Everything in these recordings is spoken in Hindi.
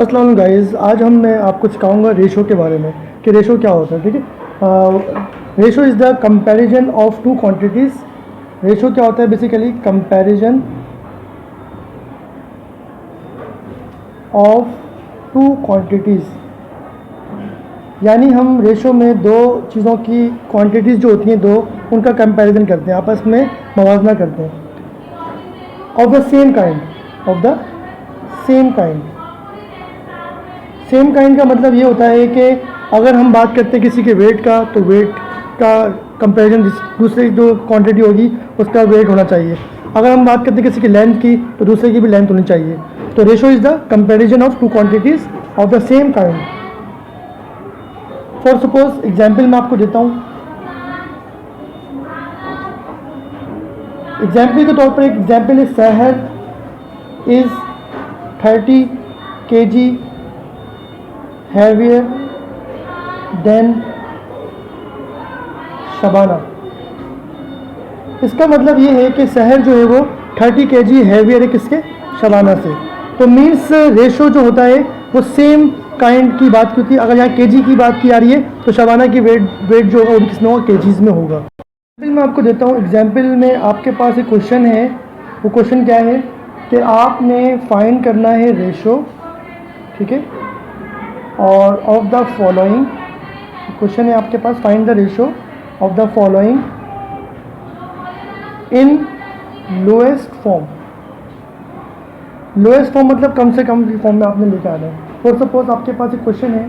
अस्सलाम वालेकुम गाइस, आज मैं आपको सिखाऊंगा रेशो के बारे में कि रेशो क्या होता है। ठीक है, ratio is the comparison of two quantities. Ratio क्या होता है? Basically comparison of two quantities, यानी हम रेशो में दो चीज़ों की क्वांटिटीज़ जो होती हैं दो, उनका कंपैरिजन करते हैं, आपस में मवाजना करते हैं। Of the same kind, of the same kind. Same kind का मतलब ये होता है कि अगर हम बात करते हैं किसी के वेट का, तो वेट का कंपैरिजन दूसरे जो क्वांटिटी होगी उसका वेट होना चाहिए। अगर हम बात करते हैं किसी की लेंथ की, तो दूसरे की भी लेंथ होनी चाहिए। तो ratio is the comparison of two quantities of the same kind. For suppose example मैं आपको देता हूँ। एग्जाम्पल के तौर पर एक एग्जाम्पल है, सहर is 30 kg heavier than Shabana. इसका मतलब ये है कि सहर जो है वो 30 kg हैवियर है किसके? शबाना से। तो मीन्स रेशो जो होता है वो सेम काइंड की बात की होती है। अगर यहाँ केजी की बात की आ रही है तो शबाना की वेट जो होगा वो किसमें होगा? केजीज में होगा। एग्जाम्पल मैं आपको देता हूँ। एग्जाम्पल में आपके पास एक क्वेश्चन है। वो क्वेश्चन क्या है कि आपने फाइंड करना है रेशो, ठीक है, और ऑफ द फॉलोइंग। क्वेश्चन है आपके पास, find the ratio of the following in lowest form. Lowest form मतलब कम से कम फॉर्म में आपने लेकर आना है। फॉर सपोज आपके पास एक क्वेश्चन है।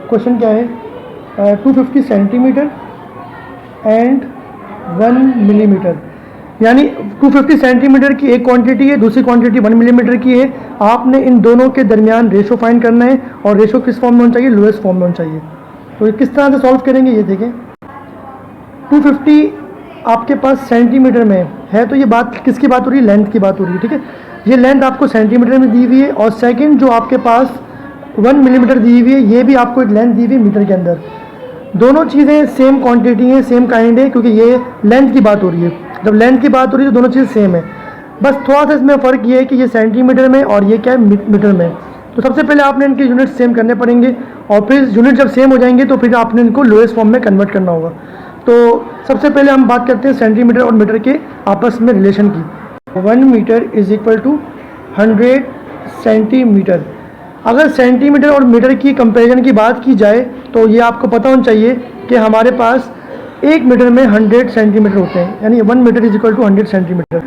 क्वेश्चन क्या है? 250 सेंटीमीटर एंड 1 मिलीमीटर, यानी 250 सेंटीमीटर की एक क्वांटिटी है, दूसरी क्वांटिटी 1 मिलीमीटर की है। आपने इन दोनों के दरमियान रेशो फाइंड करना है, और रेशो किस फॉर्म में होना चाहिए? लोएस्ट फॉर्म में होना चाहिए। तो किस तरह से सॉल्व करेंगे ये देखें। 250 आपके पास सेंटीमीटर में है, तो ये बात किसकी बात हो रही है? लेंथ की बात हो रही है। ठीक है, ये लेंथ आपको सेंटीमीटर में दी हुई है, और सेकेंड जो आपके पास 1 मिलीमीटर दी हुई है, ये भी आपको एक लेंथ दी हुई है मीटर के अंदर। दोनों चीज़ें सेम क्वांटिटी हैं, सेम काइंड है, क्योंकि ये लेंथ की बात हो रही है। जब लेंथ की बात हो रही है तो दोनों चीज़ें सेम है। बस थोड़ा सा इसमें फ़र्क ये है कि ये सेंटीमीटर में और ये क्या है? मीटर में। तो सबसे पहले आपने इनके यूनिट सेम करने पड़ेंगे, और फिर यूनिट जब सेम हो जाएंगे तो फिर आपने इनको लोएस्ट फॉर्म में कन्वर्ट करना होगा। तो सबसे पहले हम बात करते हैं सेंटीमीटर और मीटर के आपस में रिलेशन की। 1 metre is equal to 100 centimetre. अगर सेंटीमीटर और मीटर की कंपैरिजन की बात की जाए तो ये आपको पता होना चाहिए कि हमारे पास 1 मीटर में 100 सेंटीमीटर होते हैं, यानी 1 metre is equal to 100 centimetre.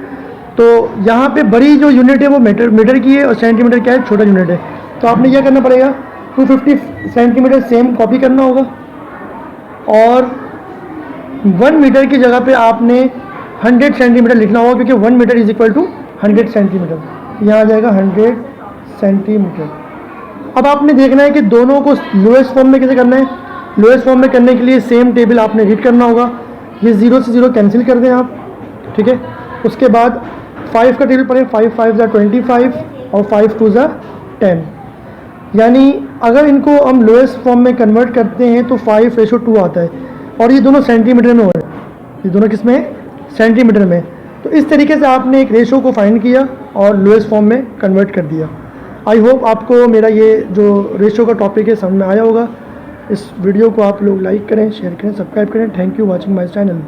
तो यहाँ पे बड़ी जो यूनिट है वो मीटर की है, और सेंटीमीटर क्या है? छोटा यूनिट है। तो आपने क्या करना पड़ेगा? 250 सेंटीमीटर सेम कॉपी करना होगा, और 1 मीटर की जगह पे आपने 100 सेंटीमीटर लिखना होगा, क्योंकि 1 metre is equal to 100 centimetre. यहाँ आ जाएगा 100 सेंटीमीटर। अब आपने देखना है कि दोनों को लोएस्ट फॉर्म में कैसे करना है। लोएस्ट फॉर्म में करने के लिए सेम टेबल आपने रीड करना होगा। ये 0 से 0 कैंसिल कर दें आप, ठीक है। उसके बाद 5 का टेबल पढ़ें। 5 5 ज़ा 25 और 5 2 ज़ा 10। यानी अगर इनको हम लोएस्ट फॉर्म में कन्वर्ट करते हैं तो 5:2 आता है, और ये दोनों सेंटीमीटर में हो रहे हैं। ये दोनों किस में है? सेंटीमीटर में। तो इस तरीके से आपने एक रेशो को फाइंड किया और लोएस्ट फॉर्म में कन्वर्ट कर दिया। आई होप आपको मेरा ये जो रेशो का टॉपिक है समझ में आया होगा। इस वीडियो को आप लोग लाइक करें, शेयर करें, सब्सक्राइब करें। Thank you watching my channel.